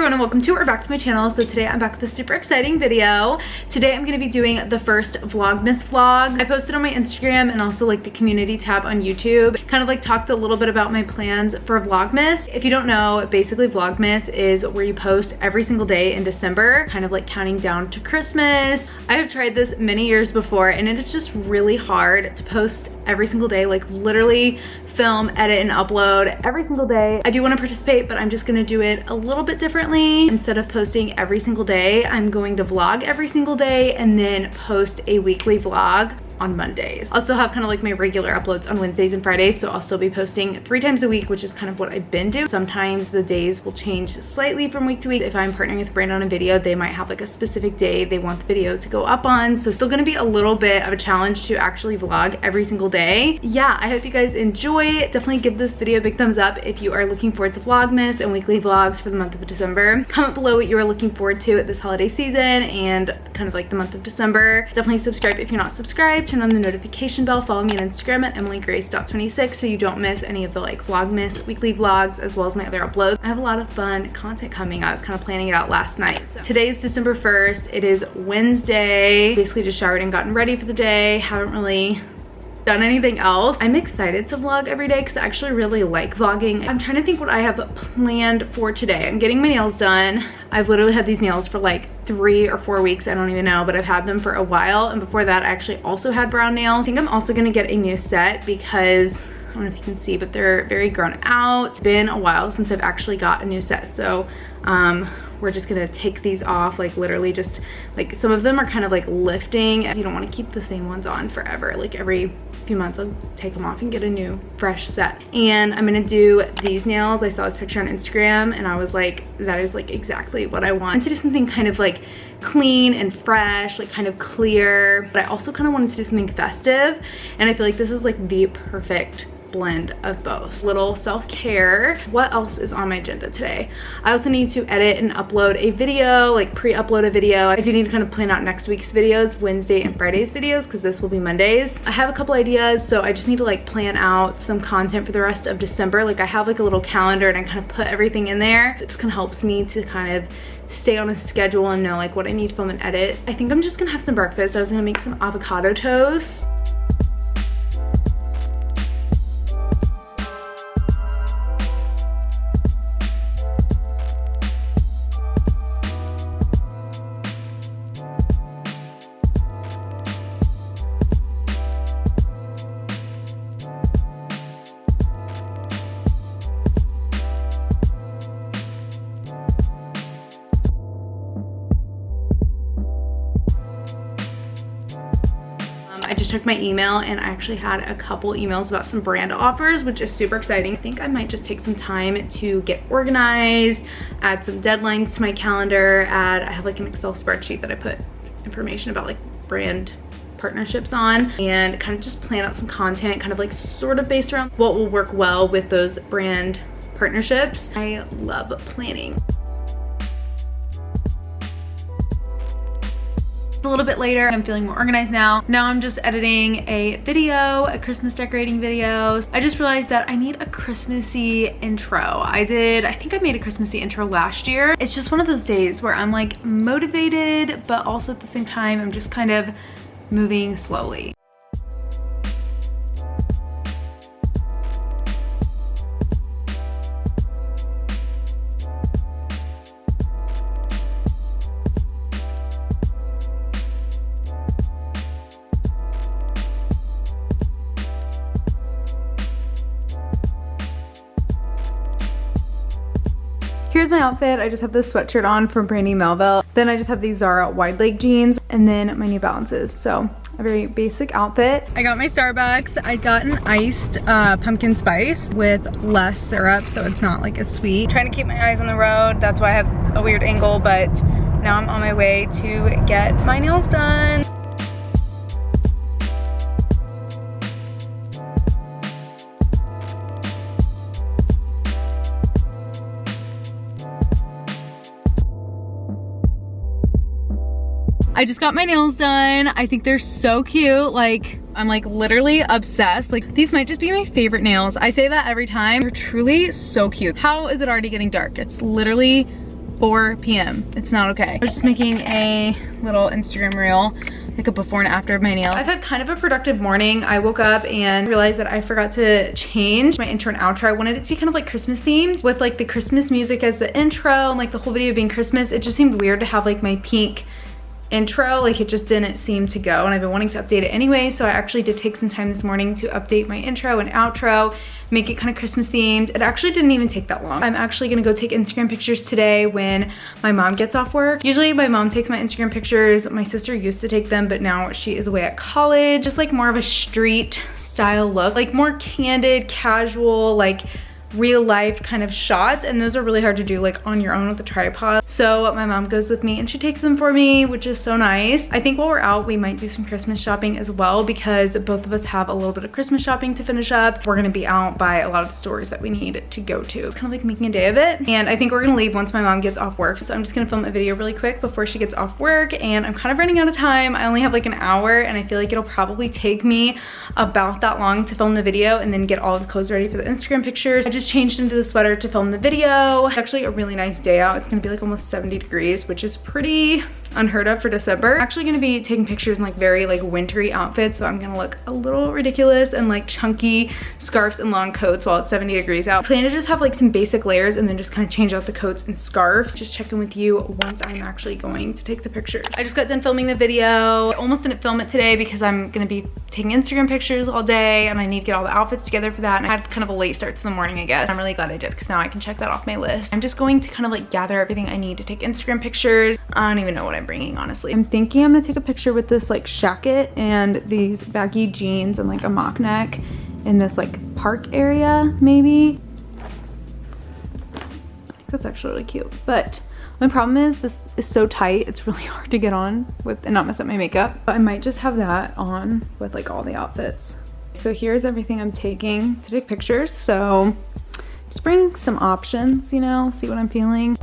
everyone and welcome to or back to my channel. So today I'm back with a super exciting video. Today I'm going to be doing the first Vlogmas vlog. I posted on my Instagram and also like the community tab on YouTube. Kind of like talked a little bit about my plans for Vlogmas. If you don't know, basically Vlogmas is where you post every single day in December, kind of like counting down to Christmas. I have tried this many years before and it is just really hard to post every single day, like literally film, edit, and upload every single day. I do want to participate, but I'm just going to do it a little bit differently. Instead of posting every single day, I'm going to vlog every single day and then post a weekly vlog on Mondays. I'll still have kind of like my regular uploads on Wednesdays and Fridays, so I'll still be posting 3 times a week, which is kind of what I've been doing. Sometimes the days will change slightly from week to week. If I'm partnering with a brand on a video, they might have like a specific day they want the video to go up on, so still gonna be a little bit of a challenge to actually vlog every single day. Yeah, I hope you guys enjoy. Definitely give this video a big thumbs up if you are looking forward to Vlogmas and weekly vlogs for the month of December. Comment below what you are looking forward to at this holiday season and kind of like the month of December. Definitely subscribe if you're not subscribed. Turn on the notification bell. Follow me on Instagram at emilygrace.26 so you don't miss any of the like Vlogmas weekly vlogs as well as my other uploads. I have a lot of fun content coming. I was kind of planning it out last night. So today is December 1st. It is Wednesday. Basically just showered and gotten ready for the day. Haven't really done anything else. I'm excited to vlog every day because I actually really like vlogging. I'm trying to think what I have planned for today. I'm getting my nails done. I've literally had these nails for like 3 or 4 weeks, I don't even know, but I've had them for a while, and before that I actually also had brown nails. I think I'm also gonna get a new set because I don't know if you can see, but they're very grown out. It's been a while since I've actually got a new set, so we're just gonna take these off, like literally just like some of them are kind of like lifting. You don't want to keep the same ones on forever. Like every few months I'll take them off and get a new fresh set. And I'm gonna do these nails. I saw this picture on Instagram and I was like, that is like exactly what I want to do, something kind of like clean and fresh, like kind of clear, but I also kind of wanted to do something festive, and I feel like this is like the perfect blend of both. Little self-care. What else is on my agenda today? I also need to edit and upload a video, like pre-upload a video. I do need to kind of plan out next week's videos, Wednesday and Friday's videos, because this will be Mondays. I have a couple ideas, so I just need to like plan out some content for the rest of December. Like I have like a little calendar and I kind of put everything in there. It just kind of helps me to kind of stay on a schedule and know like what I need to film and edit. I think I'm just gonna have some breakfast. I was gonna make some avocado toast. I just checked my email and I actually had a couple emails about some brand offers, which is super exciting. I think I might just take some time to get organized, add some deadlines to my calendar, I have like an Excel spreadsheet that I put information about like brand partnerships on, and kind of just plan out some content kind of like sort of based around what will work well with those brand partnerships. I love planning. A little bit later, I'm feeling more organized now. Now I'm just editing a video, a Christmas decorating video. I just realized that I need a Christmassy intro. I think I made a Christmassy intro last year. It's just one of those days where I'm like motivated, but also at the same time, I'm just kind of moving slowly. Here's my outfit. I just have this sweatshirt on from Brandy Melville. Then I just have these Zara wide leg jeans and then my New Balances. So a very basic outfit. I got my Starbucks. I got an iced pumpkin spice with less syrup, so it's not like as sweet. Trying to keep my eyes on the road. That's why I have a weird angle, but now I'm on my way to get my nails done. I just got my nails done. I think they're so cute. Like, I'm like literally obsessed. Like, these might just be my favorite nails. I say that every time. They're truly so cute. How is it already getting dark? It's literally 4 p.m. It's not okay. I was just making a little Instagram reel, like a before and after of my nails. I've had kind of a productive morning. I woke up and realized that I forgot to change my intro and outro. I wanted it to be kind of like Christmas themed with like the Christmas music as the intro and like the whole video being Christmas. It just seemed weird to have like my pink intro, like it just didn't seem to go, and I've been wanting to update it anyway, so I actually did take some time this morning to update my intro and outro, make it kind of Christmas themed. It actually didn't even take that long. I'm actually gonna go take Instagram pictures today when my mom gets off work. Usually my mom takes my Instagram pictures. My sister used to take them, but now she is away at college. Just like more of a street style look, like more candid, casual, like real life kind of shots, and those are really hard to do like on your own with a tripod. So my mom goes with me and she takes them for me, which is so nice. I think while we're out we might do some Christmas shopping as well, because both of us have a little bit of Christmas shopping to finish up. We're gonna be out by a lot of the stores that we need to go to. It's kind of like making a day of it, and I think we're gonna leave once my mom gets off work, so I'm just gonna film a video really quick before she gets off work, and I'm kind of running out of time. I only have like an hour, and I feel like it'll probably take me about that long to film the video and then get all the clothes ready for the Instagram pictures. I just changed into the sweater to film the video. It's actually a really nice day out. It's gonna be like almost 70 degrees, which is pretty unheard of for December. I'm actually gonna be taking pictures in like very like wintry outfits, so I'm gonna look a little ridiculous in like chunky scarves and long coats while it's 70 degrees out. I plan to just have like some basic layers and then just kind of change out the coats and scarves. Just check in with you once I'm actually going to take the pictures. I just got done filming the video. I almost didn't film it today because I'm gonna be taking Instagram pictures all day and I need to get all the outfits together for that, and I had kind of a late start to the morning, I guess. I'm really glad I did, because now I can check that off my list. I'm just going to kind of like gather everything I need to take Instagram pictures. I don't even know what I'm bringing, honestly. I'm thinking I'm gonna take a picture with this like shacket and these baggy jeans and like a mock neck in this like park area, maybe. I think that's actually really cute, but my problem is this is so tight, it's really hard to get on with and not mess up my makeup. But I might just have that on with like all the outfits. So here's everything I'm taking to take pictures. So just bring some options, you know, see what I'm feeling.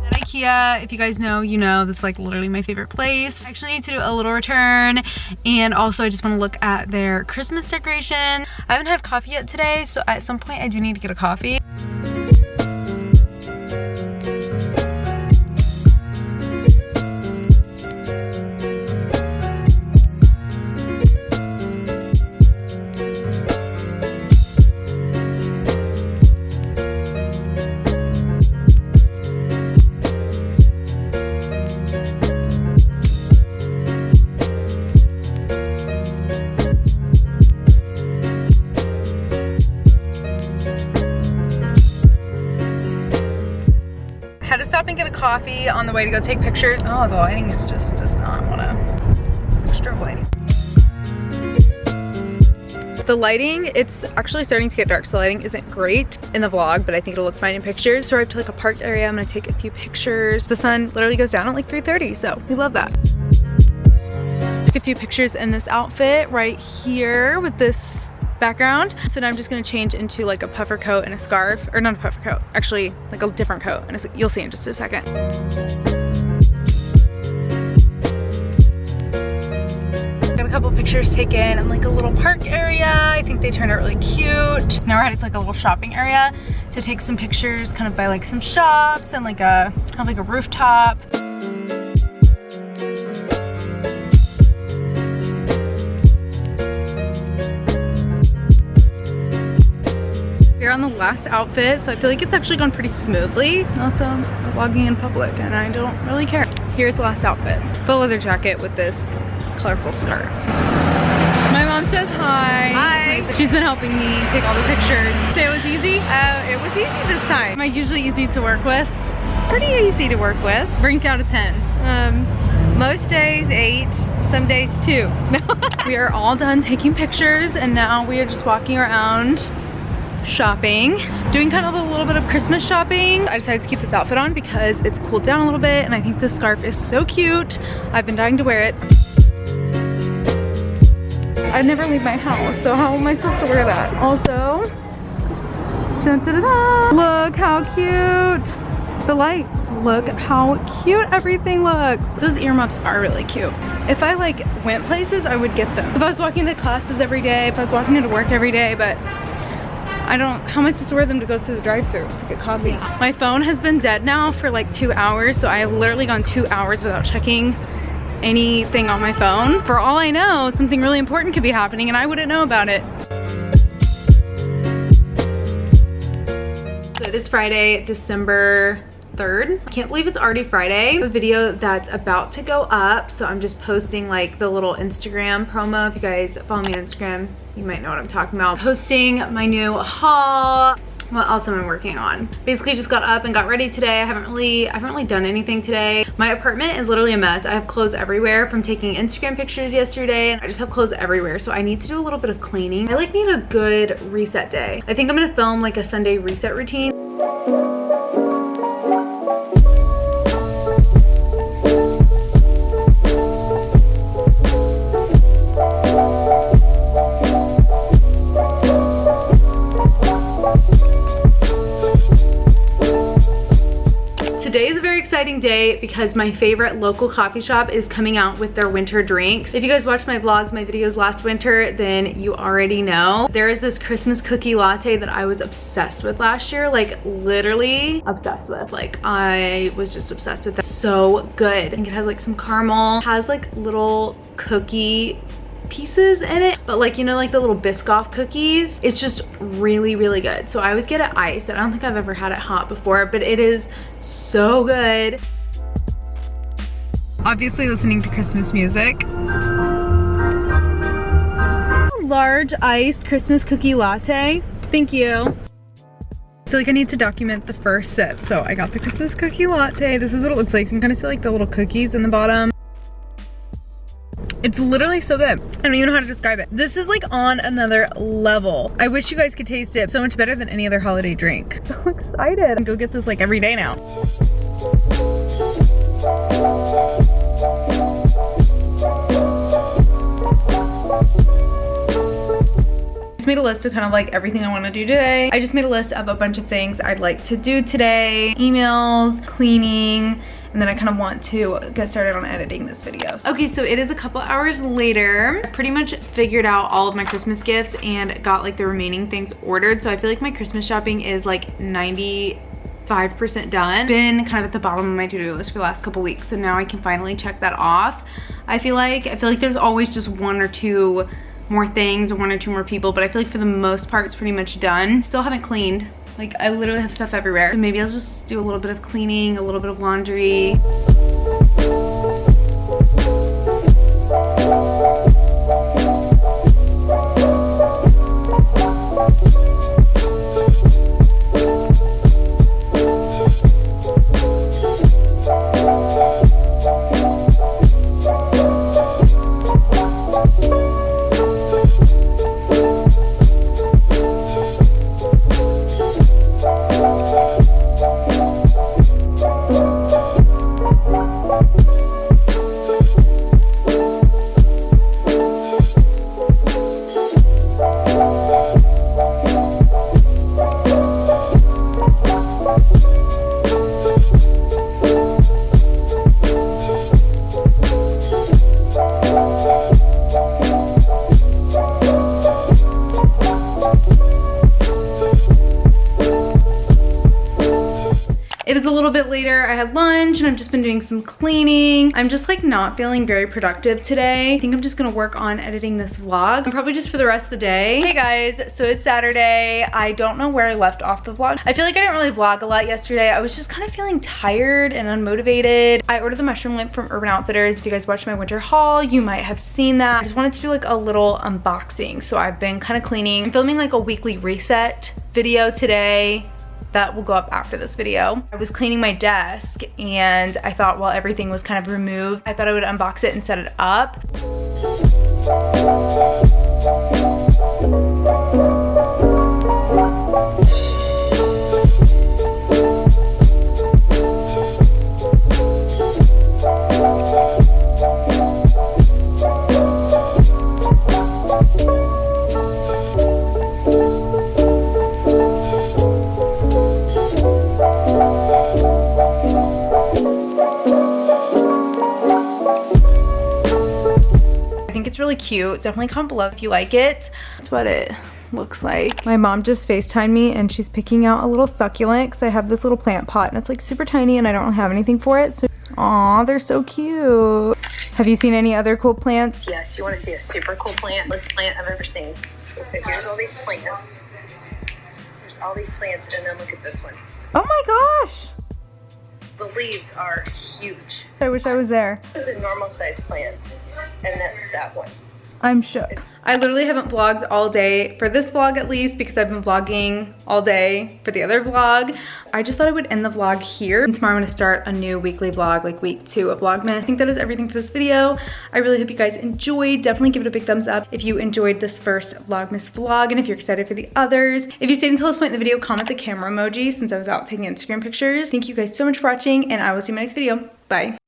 At IKEA, if you guys know, you know, this is like literally my favorite place. I actually need to do a little return, and also I just want to look at their Christmas decoration. I haven't had coffee yet today, so at some point I do need to get a coffee. Had to stop and get a coffee on the way to go take pictures. Oh, the lighting is just does not wanna, it's like strobe lighting. The lighting, it's actually starting to get dark, so the lighting isn't great in the vlog, but I think it'll look fine in pictures. So I arrived to like a park area. I'm gonna take a few pictures. The sun literally goes down at like 3:30, so we love that. Took a few pictures in this outfit right here with this background. So now I'm just gonna change into like a puffer coat and a scarf, or not a puffer coat, actually like a different coat, and you'll see in just a second. Got a couple pictures taken in like a little park area. I think they turned out really cute. Now we're headed to like a little shopping area to take some pictures kind of by like some shops and like a kind of like a rooftop. We're on the last outfit, so I feel like it's actually gone pretty smoothly. Also, I'm vlogging in public and I don't really care. Here's the last outfit. The leather jacket with this colorful scarf. My mom says hi. Hi. She's been helping me take all the pictures. Say it was easy? It was easy this time. Am I usually easy to work with? Pretty easy to work with. Rank out of 10. Most days 8, some days 2. We are all done taking pictures, and now we are just walking around shopping, doing kind of a little bit of Christmas shopping. I decided to keep this outfit on because it's cooled down a little bit, and I think this scarf is so cute. I've been dying to wear it. I never leave my house, so how am I supposed to wear that? Also, dun, dun, dun, dun. Look how cute the lights. Look how cute everything looks. Those earmuffs are really cute. If I like went places, I would get them. If I was walking to classes every day, if I was walking into work every day, but how am I supposed to wear them to go through the drive-thru to get coffee? Yeah. My phone has been dead now for like 2 hours, so I have literally gone 2 hours without checking anything on my phone. For all I know, something really important could be happening and I wouldn't know about it. So it is Friday, December 3rd. I can't believe it's already Friday. I have a video that's about to go up, so I'm just posting like the little Instagram promo. If you guys follow me on Instagram, you might know what I'm talking about. Posting my new haul. What else am I working on? Basically just got up and got ready today. I haven't really done anything today. My apartment is literally a mess. I have clothes everywhere from taking Instagram pictures yesterday, and I just have clothes everywhere. So I need to do a little bit of cleaning. I like need a good reset day. I think I'm gonna film like a Sunday reset routine. Today is a very exciting day because my favorite local coffee shop is coming out with their winter drinks. If you guys watched my vlogs, my videos last winter, then you already know. There is this Christmas cookie latte that I was obsessed with last year, like literally obsessed with. Like I was just obsessed with it. So good. I think it has like some caramel, has like little cookie pieces in it, but like, you know, like the little Biscoff cookies. It's just really, really good. So I always get it iced. I don't think I've ever had it hot before, but it is so good. Obviously listening to Christmas music. Large iced Christmas cookie latte. Thank you. I feel like I need to document the first sip. So I got the Christmas cookie latte. This is what it looks like. So you can kind of see like the little cookies in the bottom. It's literally so good. I don't even know how to describe it. This is like on another level. I wish you guys could taste it. So much better than any other holiday drink. So excited. I can go get this like every day now. Made a list of kind of like everything I want to do today. I just made a list of a bunch of things I'd like to do today. Emails, cleaning, and then I kind of want to get started on editing this video. Okay, so it is a couple hours later. I pretty much figured out all of my Christmas gifts and got like the remaining things ordered. So I feel like my Christmas shopping is like 95% done. Been kind of at the bottom of my to-do list for the last couple weeks, so now I can finally check that off. I feel like there's always just one or two more things or one or two more people, but I feel like for the most part it's pretty much done. Still haven't cleaned. Like I literally have stuff everywhere. So maybe I'll just do a little bit of cleaning, a little bit of laundry. It is a little bit later. I had lunch and I've just been doing some cleaning. I'm just like not feeling very productive today. I think I'm just gonna work on editing this vlog. And probably just for the rest of the day. Hey guys, so it's Saturday. I don't know where I left off the vlog. I feel like I didn't really vlog a lot yesterday. I was just kind of feeling tired and unmotivated. I ordered the mushroom lamp from Urban Outfitters. If you guys watched my winter haul, you might have seen that. I just wanted to do like a little unboxing. So I've been kind of cleaning. I'm filming like a weekly reset video today. That will go up after this video. I was cleaning my desk and I thought while everything was kind of removed, I thought I would unbox it and set it up. It's really cute. Definitely comment below if you like it. That's about it. looks like. My mom just FaceTimed me and she's picking out a little succulent because I have this little plant pot and it's like super tiny and I don't have anything for it. So, aw, they're so cute. Have you seen any other cool plants? Yes, you want to see a super cool plant? This plant I've ever seen. So here's all these plants. There's all these plants, and then look at this one. Oh my gosh. The leaves are huge. I wish I was there. This is a normal size plant, and that's that one. I'm shook. I literally haven't vlogged all day for this vlog at least because I've been vlogging all day for the other vlog. I just thought I would end the vlog here. And tomorrow I'm gonna start a new weekly vlog, like week 2 of Vlogmas. I think that is everything for this video. I really hope you guys enjoyed. Definitely give it a big thumbs up if you enjoyed this first Vlogmas vlog and if you're excited for the others. If you stayed until this point in the video, comment the camera emoji since I was out taking Instagram pictures. Thank you guys so much for watching and I will see you in my next video. Bye.